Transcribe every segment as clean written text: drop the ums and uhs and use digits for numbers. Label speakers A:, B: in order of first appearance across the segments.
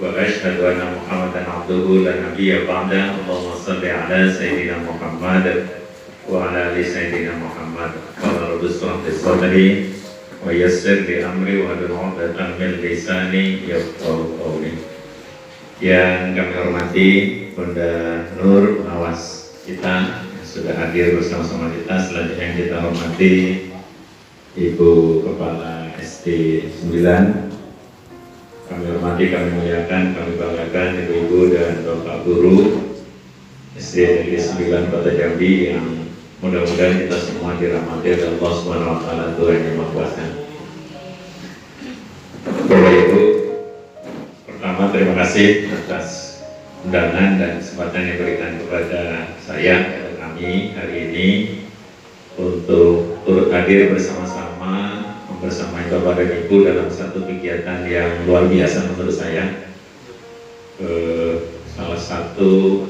A: وأشهد أن محمدا عبده لا نبي بعده اللهم صل على سيدنا محمد وعلى آل سيدنا محمد قال رب اشرح لي صدري ويسر لي أمري واحلل عقدة من لساني يفقهوا قولي. Yang kami hormati Bunda Nur, pengawas kita yang sudah hadir bersama-sama kita. Selanjutnya yang kita hormati Ibu Kepala SD 9. Kami hormati, kami muliakan, kami banggakan ibu-ibu dan bapak guru SD Negeri 9 Kota Jambi yang mudah-mudahan kita semua dirahmati oleh Allah Subhanahu wa taala, Tuhan yang Maha Kuasa. Bapak Ibu, pertama terima kasih atas undangan dan kesempatan yang diberikan kepada saya, kepada kami hari ini untuk turut hadir bersama-sama bersama Bapak dan Ibu dalam satu kegiatan yang luar biasa menurut saya. Salah satu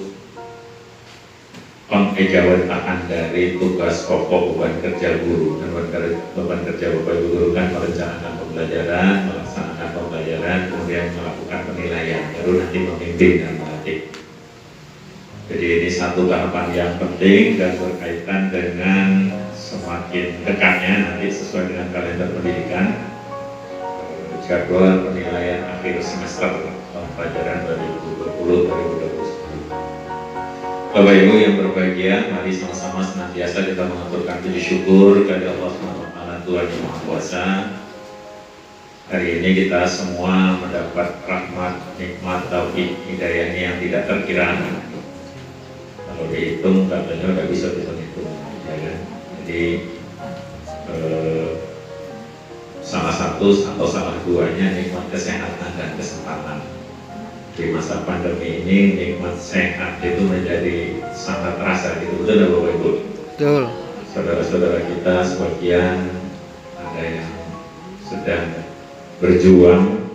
A: pengejawantahan dari tugas pokok beban kerja guru, dan beban kerja Bapak Ibu guru kan merencanakan pembelajaran, melaksanakan pembelajaran, kemudian melakukan penilaian, baru nanti memimpin dan melatih. Jadi ini satu tahapan yang penting dan berkaitan dengan semakin dekatnya nanti sesuai dengan kalender pendidikan jadwal penilaian akhir semester pelajaran 2020-2021. Bapak Ibu yang berbahagia, mari sama-sama senantiasa kita mengaturkan puji syukur kepada Allah SWT, Tuhan yang Maha Kuasa. Hari ini kita semua mendapat rahmat, nikmat, taufik, hidayahnya yang tidak terkira. Kalau dihitung katanya nggak bisa dihitung, ya kan? Jadi salah satu atau salah duanya nikmat kesehatan dan kesempatan. Di masa pandemi ini nikmat sehat itu menjadi sangat terasa, gitu, betul nggak Bapak Ibu?
B: Betul.
A: Saudara-saudara kita sebagian ada yang sedang berjuang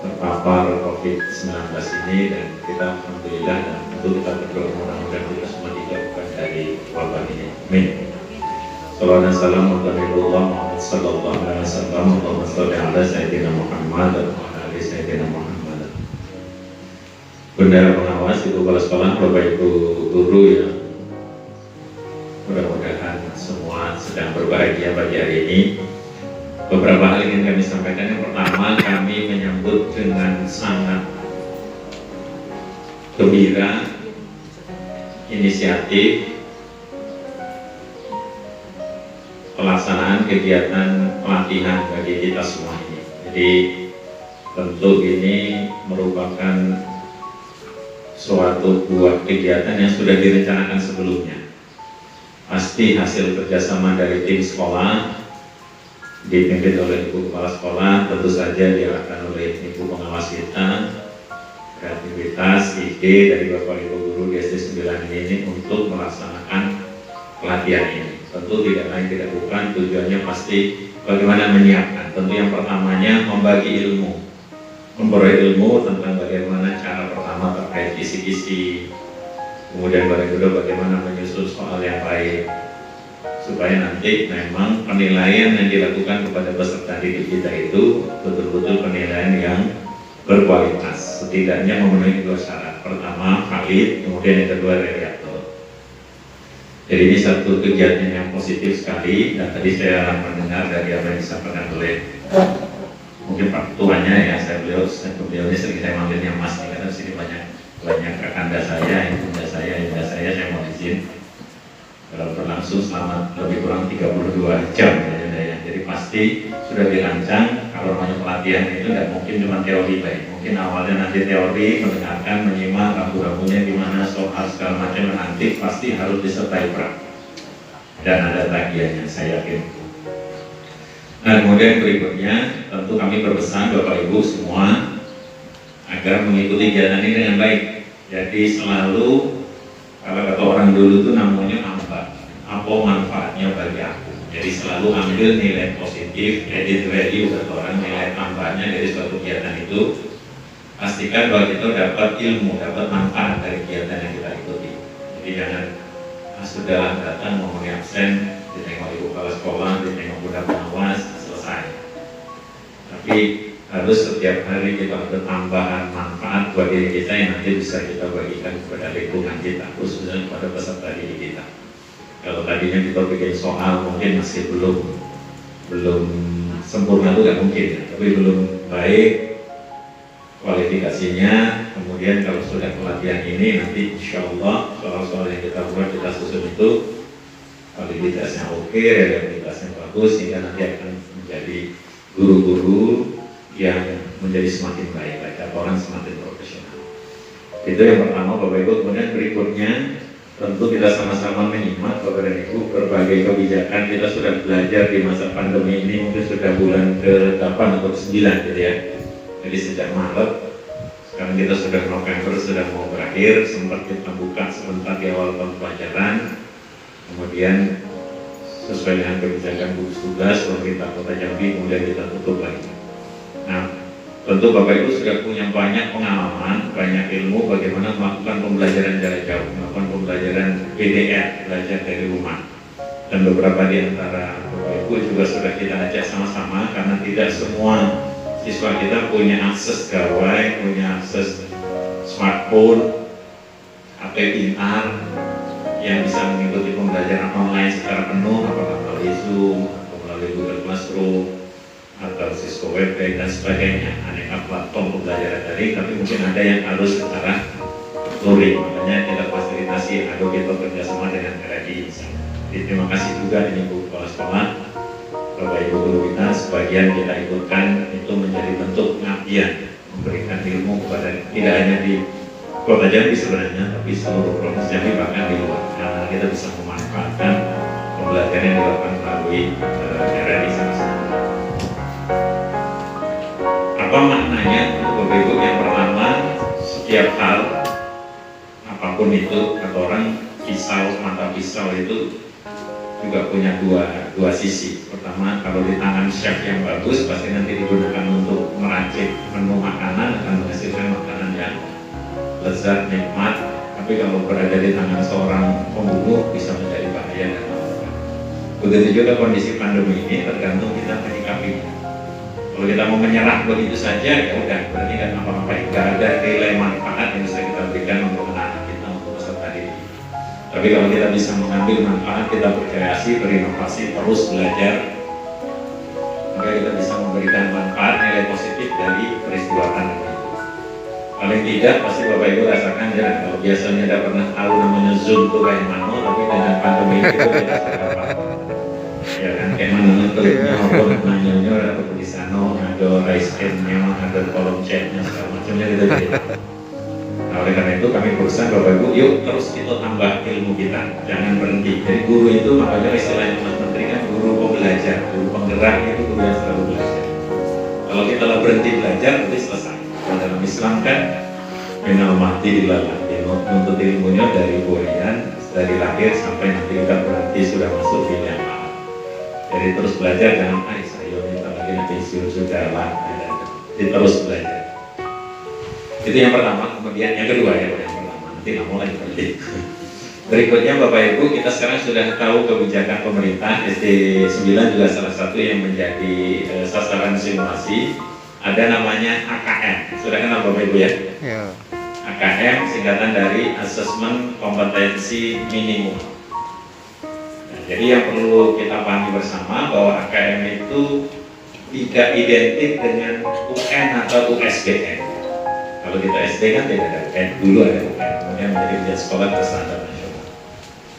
A: terpapar COVID-19 ini, dan kita alhamdulillah dan tentu kita berdoa mudah-mudahan kita semua dijauhkan dari wabah ini. Amin. Salawat dan salam untuk Rasulullah Muhammad sallallahu alaihi wasallam. Allahumma shalli ala sayyidina Muhammad wa ala ali sayyidina Muhammad. Bendahara pengawas, Ibu Kepala Sekolah, Bapak Ibu guru yang mudah-mudahan semua sedang berbahagia pagi hari ini. Beberapa hal ingin kami sampaikan. Yang pertama, kami menyambut dengan sangat gembira inisiatif pelaksanaan kegiatan pelatihan bagi kita semua ini. Jadi tentu ini merupakan suatu buah kegiatan yang sudah direncanakan sebelumnya. Pasti hasil kerjasama dari tim sekolah dipimpin oleh Ibu Kepala Sekolah, tentu saja diarahkan oleh Ibu Pengawas kita, kreativitas, ide dari Bapak Ibu Guru di SD 9 ini untuk melaksanakan pelatihan ini. Tentu tidak lain tidak bukan tujuannya pasti bagaimana menyiapkan. Tentu yang pertamanya membagi ilmu, memperoleh ilmu tentang bagaimana cara pertama terkait kisi-kisi, kemudian kedua bagaimana menyusun soal yang baik, supaya nanti memang penilaian yang dilakukan kepada peserta didik kita itu betul-betul penilaian yang berkualitas, setidaknya memenuhi dua syarat. Pertama valid, kemudian yang kedua reliable. Jadi ini satu kegiatan yang positif sekali, dan tadi saya mendengar dari apa yang disampaikan oleh mungkin Pak Tuanya ya, beliau ini sering saya manggilnya Mas, karena sini banyak kakanda saya, ibunda saya mau izin kalau berlangsung selama lebih kurang 32 jam ya. Jadi pasti sudah dirancang kalau namanya pelatihan itu tidak mungkin cuma teori baik. Mungkin awalnya nanti teori, mendengarkan, menyimak rambu-rambunya gimana, soal segala macam, nanti pasti harus disertai praktik dan ada tagihannya, saya yakin. Nah kemudian berikutnya tentu kami berpesan Bapak Ibu semua agar mengikuti kegiatan ini dengan baik. Jadi selalu, kalau kata orang dulu itu namanya apa manfaatnya bagi aku. Jadi selalu ambil nilai positif, added value kata orang, nilai tambahnya dari suatu kegiatan itu. Pastikan bahwa kita dapat ilmu, dapat manfaat dari kegiatan yang kita ikuti. Jadi jangan sudah datang memenuhi absen, ditengok Ibu Kepala Sekolah, ditengok Bunda Pengawas, selesai. Tapi harus setiap hari kita ada tambahan manfaat buat diri kita yang nanti bisa kita bagikan kepada lingkungan kita, khususnya kepada peserta didik kita. Kalau tadinya kita bikin soal mungkin masih belum sempurna, itu nggak mungkin ya, tapi belum baik kualifikasinya. Kemudian kalau sudah pelatihan ini nanti insya Allah soal-soal yang kita buat, kita susun itu kualitasnya oke, reliabilitasnya bagus, sehingga nanti akan menjadi guru-guru yang menjadi semakin baik, atau orang semakin profesional. Itu yang pertama Bapak Ibu. Kemudian berikutnya tentu kita sama-sama menyimak Bapak dan Ibu berbagai kebijakan. Kita sudah belajar di masa pandemi ini, mungkin sudah bulan ke-8 atau ke-9 gitu ya. Jadi sejak Maret, sekarang kita sudah November, sudah mau berakhir. Sempat kita buka sebentar di awal tahun pelajaran, kemudian sesuai dengan kebijakan gugus tugas pemerintah Kota Jambi, kemudian kita tutup lagi. Nah, tentu Bapak Ibu sudah punya banyak pengalaman, banyak ilmu bagaimana melakukan pembelajaran jarak jauh, melakukan pembelajaran PDR, belajar dari rumah. Dan beberapa di antara Bapak Ibu juga sudah kita ajak sama-sama, karena tidak semua siswa kita punya akses gawai, punya akses smartphone, HP pintar yang bisa mengikuti pembelajaran online secara penuh, apakah melalui Zoom atau melalui Google Classroom atau Cisco Webex dan sebagainya, aneka platform pembelajaran daring. Tapi mungkin ada yang harus secara luring, makanya kita fasilitasi atau kita kerjasama dengan RRI. Jadi terima kasih juga ini Bu Kepala Sekolah, Bapak Ibu guru kita, sebagian kita ikutkan itu menjadi bentuk pengabdian, memberikan ilmu kepada tidak hanya di Kota Jambi sebenarnya, tapi seluruh provinsi Jambi, bahkan di luar, karena kita bisa memanfaatkan pembelajaran yang dilakukan melalui RRI sama-sama. Apa maknanya untuk Bapak Ibu? Yang pertama, setiap hal apapun itu, kata orang pisau, mata pisau itu juga punya dua sisi. Pertama, kalau di tangan chef yang bagus, pasti nanti digunakan untuk meracik menu makanan, akan menghasilkan makanan yang lezat, nikmat. Tapi kalau berada di tangan seorang pembunuh, bisa menjadi bahaya dan mematikan. Begitu juga kondisi pandemi ini, tergantung kita menyikapinya. Kalau kita mau menyerah begitu saja, ya udah, berarti nggak ngapa-ngapain, nggak ada nilai manfaat yang bisa kita berikan untuk anak-anak kita, untuk peserta didik. Tapi kalau kita bisa mengambil manfaat, kita berkreasi, berinovasi, terus belajar, maka kita bisa memberikan manfaat, nilai positif dari peristiwa pandemi itu. Paling tidak, pasti Bapak Ibu rasakan ya, kalau biasanya tidak pernah tahu namanya Zoom itu kayak mana, tapi dengan pandemi itu kita sudah paham. Ya kan, kayak mana kliknya, maupun nanya-nya ada tulisannya, ada raise hand-nya, ada kolom chat-nya, segala macamnya gitu. Nah, oleh karena itu kami berusaha Bapak Ibu, yuk terus kita tambah ilmu kita, jangan berhenti. Jadi guru itu, makanya istilahnya Mas Menteri kan guru pembelajar, guru penggerak itu guru yang selalu belajar. Kalau kita berhenti belajar, nanti selesai. Kalau dalam Islam kan, minal mahdi dilalati, menuntut ilmunya dari buayan, dari lahir sampai nanti kita berhenti sudah masuk pilihan. Jadi terus belajar, jangan saya minta lagi nanti sudah lah, jadi terus belajar. Itu yang pertama. Kemudian yang kedua ya, yang pertama nanti nggak mau lagi berhenti. Berikutnya Bapak Ibu, kita sekarang sudah tahu kebijakan pemerintah. SD 9 juga salah satu yang menjadi sasaran simulasi. Ada namanya AKM. Sudah kenal Bapak Ibu ya? Ya. AKM singkatan dari Asesmen Kompetensi Minimum. Jadi yang perlu kita pahami bersama bahwa AKM itu tidak identik dengan UN atau USBN. Kalau kita SD kan tidak ada UN, dulu ada UN, kemudian menjadi ujian sekolah berstandar nasional.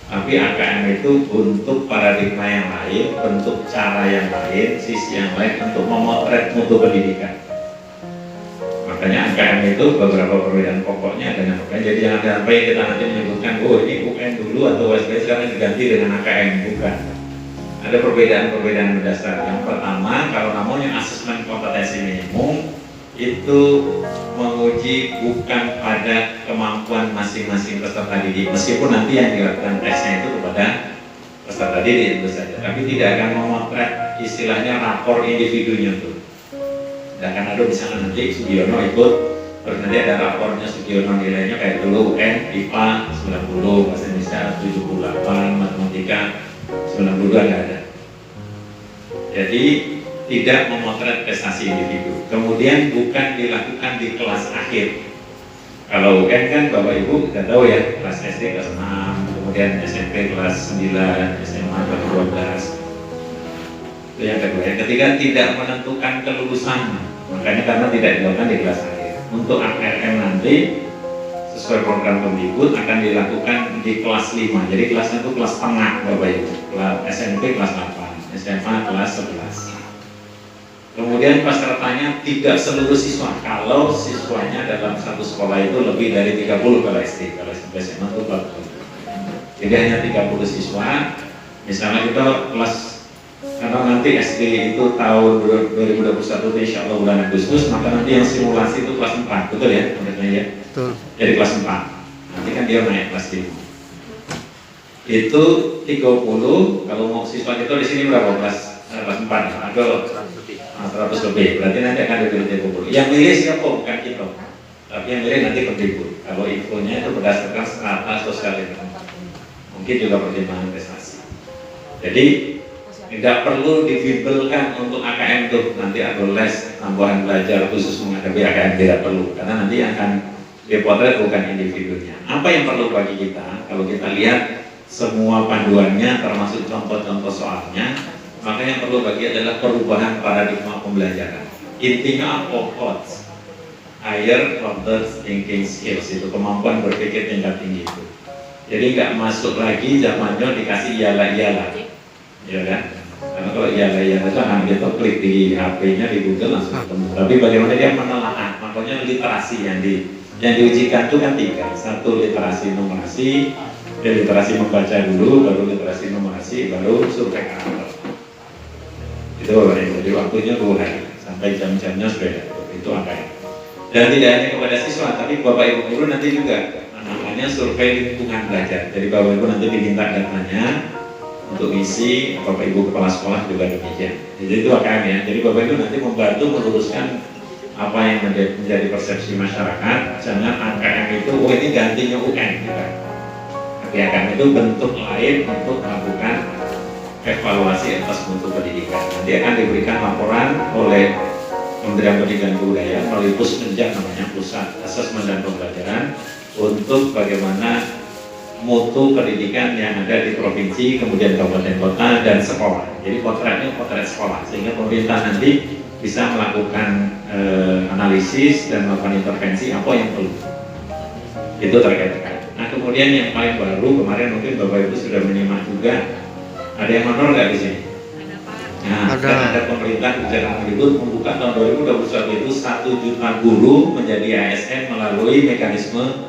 A: Tapi AKM itu untuk paradigma yang lain, bentuk cara yang lain, sisi yang lain untuk memotret mutu pendidikan. Makanya AKM itu beberapa perbedaan pokoknya dengan UN. Jadi jangan sampai kita nanti menyebutkan, oh ini UN dulu atau USBN sekarang diganti dengan AKM, bukan. Ada perbedaan-perbedaan mendasar. Yang pertama, kalau namanya asesmen kompetensi minimum itu menguji bukan pada kemampuan masing-masing peserta didik, meskipun nanti yang dilakukan tesnya itu kepada peserta didik tentu saja, tapi tidak akan memotret istilahnya rapor individunya tuh. Dan kan ada misalnya nanti Sugiono ikut, terus nanti ada rapornya Sugiono nilainya kayak dulu UN, IPA 90, bahasa Indonesia 78, matematika 92 nggak ada. Jadi tidak memotret prestasi individu. Kemudian bukan dilakukan di kelas akhir. Kalau UN kan Bapak Ibu kita tahu ya, kelas SD kelas 6, kemudian SMP kelas 9, SMA kelas 12. Itu yang kedua. Yang ketiga, tidak menentukan kelulusan. Makanya karena tidak dilakukan di kelas akhir. Untuk ARM nanti sesuai program Kemdikbud akan dilakukan di kelas 5. Jadi kelasnya itu kelas tengah Bapak Ibu. SMP kelas 8, SMA kelas 11. Kemudian pesertanya tidak seluruh siswa. Kalau siswanya dalam satu sekolah itu lebih dari 30 kalau SD, kalau SMP SMA itu 40. Jadi hanya 30 siswa. Misalnya kita kelas, karena nanti SD itu tahun 2021 itu insya Allah bulan Agustus, maka nanti yang simulasi itu kelas 4, betul ya? Ya? Betul. Jadi kelas 4. Nanti kan dia naik kelas 5. Itu 30. Kalau mau siswa itu di sini berapa kelas 4? Atau 100 lebih, berarti nanti akan dipilih 30. Yang milih siapa? Bukan kita, tapi yang milih nanti Kemdikbud. Kalau infonya itu berdasarkan strata sosial ekonomi, mungkin juga pertimbangan prestasi. Jadi tidak perlu dibimbelkan untuk AKM tuh nanti ada les tambahan belajar khusus menghadapi AKM, tidak perlu, karena nanti akan dipotret bukan individunya. Apa yang perlu bagi kita? Kalau kita lihat semua panduannya termasuk contoh-contoh soalnya, maka yang perlu bagi adalah perubahan paradigma pembelajaran. Intinya apa? Higher order thinking skills, itu kemampuan berpikir tingkat tinggi itu. Jadi nggak masuk lagi zamannya dikasih iyalah, ya kan? Karena kalau iyalah itu akan kita klik di HP-nya di Google langsung ketemu. Tapi bagaimana dia menelaah? Makanya literasi yang diujikan itu kan 3. Satu literasi numerasi, literasi membaca dulu, baru literasi numerasi, baru survei karakter. Itu Bapak Ibu, jadi waktunya 2 hari sampai jam-jamnya sudah itu AKM. Dan tidak hanya kepada siswa, tapi Bapak Ibu guru nanti juga namanya survei lingkungan belajar. Jadi Bapak Ibu nanti diminta datanya untuk isi, Bapak Ibu kepala sekolah juga demikian. Jadi itu AKM ya. Jadi Bapak Ibu nanti membantu meluruskan apa yang menjadi persepsi masyarakat. Jangan AKM itu, oh ini gantinya UN gitu. Tapi AKM itu bentuk lain untuk melakukan evaluasi atas mutu pendidikan. Nanti akan diberikan laporan oleh Kementerian Pendidikan dan Kebudayaan melalui Pusmenja, namanya Pusat Asesmen dan Pembelajaran, untuk bagaimana mutu pendidikan yang ada di provinsi, kemudian kabupaten kota dan sekolah. Jadi potretnya potret sekolah, sehingga pemerintah nanti bisa melakukan analisis dan melakukan intervensi apa yang perlu. Itu terkait. Nah kemudian yang paling baru kemarin mungkin Bapak Ibu sudah menyimak juga. Ada yang honor nggak di sini? Nah, ada pemerintah kebijakan Kemdikbud membuka tahun 2021 itu 1 juta guru menjadi ASN melalui mekanisme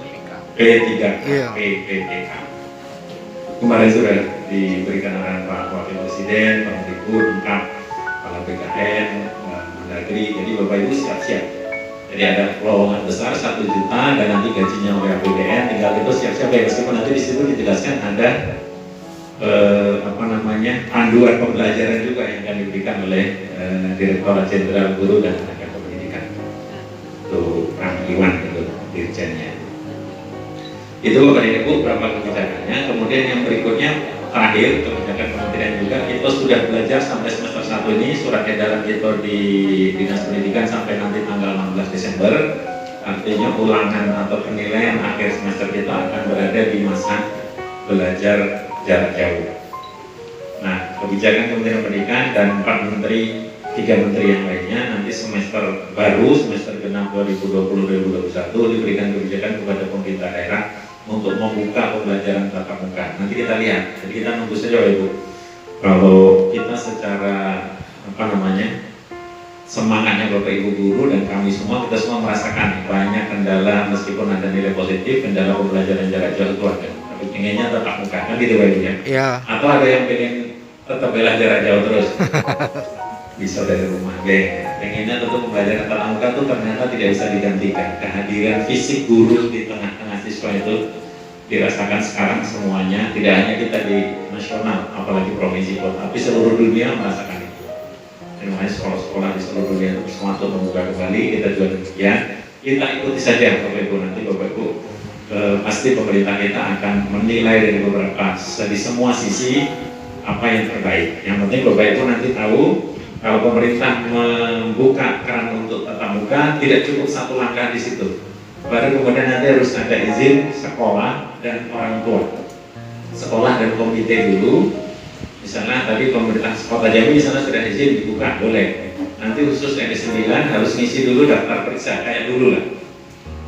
A: P3K, PPK. Kemarin sudah diberikan arahan Pak Wakil Presiden, Pak Kemdikbud, lengkap, Kepala BKN, Mendagri. Jadi Bapak Ibu siap-siap. Jadi ada lowongan besar 1 juta dan nanti gajinya oleh APBN. Tinggal itu siap-siap ya, meskipun nanti di situ dijelaskan ada panduan pembelajaran juga yang akan diberikan oleh Direktorat Jenderal Guru dan Tenaga Pendidikan. Itu Kang Iwan itu dirjennya. Itu Bapak Ibu berapa kebijakannya. Kemudian yang berikutnya terakhir kebijakan kementerian juga, kita sudah belajar sampai semester 1 ini, surat edaran kita di Dinas Pendidikan sampai nanti tanggal 16 Desember. Artinya ulangan atau penilaian akhir semester kita akan berada di masa belajar jarak jauh. Nah, kebijakan Kementerian Pendidikan dan 4 menteri, 3 menteri yang lainnya nanti semester baru, semester genap 2020-2021 diberikan kebijakan kepada pemerintah daerah untuk membuka pembelajaran tatap muka. Nanti kita lihat, jadi kita nunggu saja Ibu. Kalau kita secara semangatnya Bapak Ibu guru dan kami semua, kita semua merasakan banyak kendala, meskipun ada nilai positif, kendala pembelajaran jarak jauh itu ada. Tapi pengennya tetap muka, kan gitu Pak Ibu ya? Iya. Atau ada yang pengen tetap bela jarak jauh terus? Bisa dari rumah, pengennya tetap pembelajaran tatap muka itu ternyata tidak bisa digantikan. Kehadiran fisik guru di tengah-tengah siswa itu dirasakan sekarang semuanya, tidak hanya kita di nasional, apalagi provinsi kota, tapi seluruh dunia merasakan itu. Makanya sekolah-sekolah di seluruh dunia itu semua untuk membuka kembali, kita juga demikian. Kita ikuti saja Bapak Ibu, nanti Bapak Ibu pasti pemerintah kita akan menilai dari beberapa, dari semua sisi apa yang terbaik. Yang penting Bapak Ibu nanti tahu Kalau pemerintah membuka keran untuk tatap muka, tidak cukup satu langkah di situ. Baru kemudian nanti harus ada izin sekolah dan orang tua. Sekolah dan komite dulu. Misalnya tadi pemerintah Kota Jambi di sana sudah izin dibuka, boleh. Nanti khusus SD 9 harus ngisi dulu daftar periksa kayak dulu lah.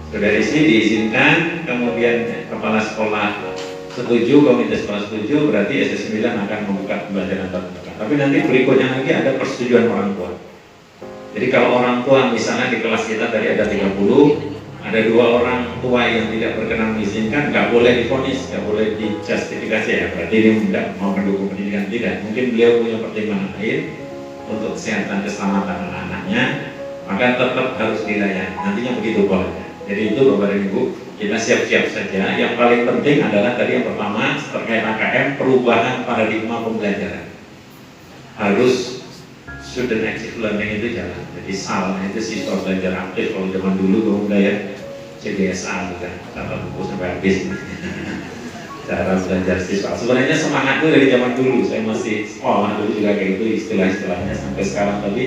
A: Sudah isi diizinkan, kemudian kepala sekolah setuju, komite sekolah setuju, berarti SD 9 akan membuka pembelajaran tatap muka. Tapi nanti berikutnya lagi ada persetujuan orang tua. Jadi kalau orang tua misalnya di kelas kita tadi ada 30, ada 2 orang tua yang tidak berkenan mengizinkan, nggak boleh divonis, nggak boleh dijustifikasi ya. Berarti dia tidak mau mendukung pendidikan, tidak. Mungkin beliau punya pertimbangan lain untuk kesehatan keselamatan anak-anaknya, maka tetap harus dilayani. Nantinya begitu polanya. Jadi itu Bapak dan Ibu, kita siap-siap saja. Yang paling penting adalah tadi yang pertama terkait AKM, perubahan paradigma pembelajaran. Harus student active learning itu jalan. Jadi SAL itu siswa belajar aktif. Kalau zaman dulu kalau ya CBSA juga kata buku sampai habis. Cara belajar siswa. Sebenarnya semangat itu dari zaman dulu. Saya masih sekolah dulu juga kayak gitu istilah-istilahnya sampai sekarang. Tapi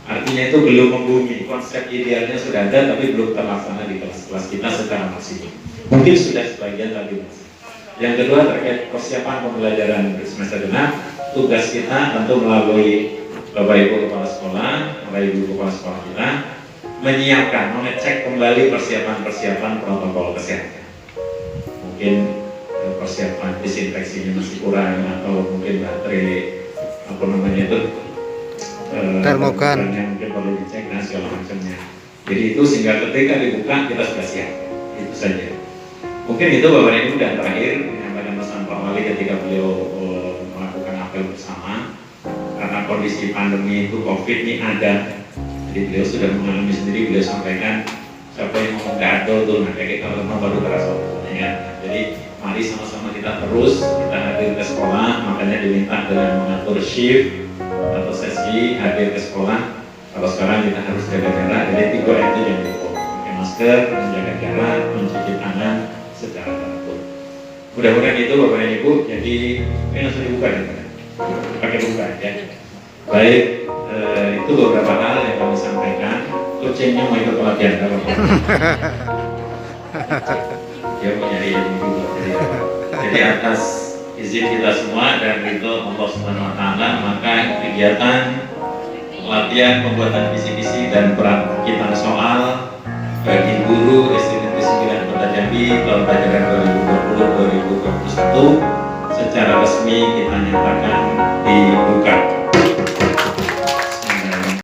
A: artinya itu belum membumi. Konsep idealnya sudah ada tapi belum terlaksana di kelas-kelas kita secara maksimum. Mungkin sudah sebagian tapi masih. Yang kedua terkait persiapan pembelajaran semester genap. Tugas kita tentu melalui Bapak Ibu Kepala Sekolah, Bapak Ibu Kepala Sekolah kita menyiapkan, mengecek kembali persiapan-persiapan protokol kesehatan. Mungkin persiapan disinfeksinya masih kurang atau mungkin baterai apa namanya itu
B: termogan
A: yang mungkin perlu dicek dan segala macamnya. Jadi itu sehingga ketika dibuka kita sudah siap. Itu saja. Mungkin itu Bapak Ibu dan terakhir menyampaikan pesan Pak Wali ketika beliau melakukan apel bersama. Karena kondisi pandemi itu COVID ini ada, jadi beliau sudah mengalami sendiri. Beliau sampaikan siapa yang ngomong gado tuh, nah kayak kita memang baru terasa ya. Jadi mari sama-sama kita terus kita hadir ke sekolah, makanya diminta dengan mengatur shift atau sesi hadir ke sekolah. Kalau sekarang kita harus jaga jarak, jadi 3 itu yang cukup, pakai masker, menjaga jarak, mencuci tangan secara teratur. Mudah-mudahan itu Bapak dan Ibu. Jadi ini langsung dibuka ya, pakai buka ya. Baik, itu beberapa hal yang kami sampaikan. Kucingnya mau ikut pelatihan apa? Dia mau nyari ilmu juga. Jadi atas izin kita semua dan itu Allah Subhanahu Wa Taala, maka kegiatan pelatihan pembuatan visi-visi dan perakitan soal bagi guru SD Negeri 9 Kota Jambi tahun pelajaran 2020-2021 secara resmi kita nyatakan dibuka.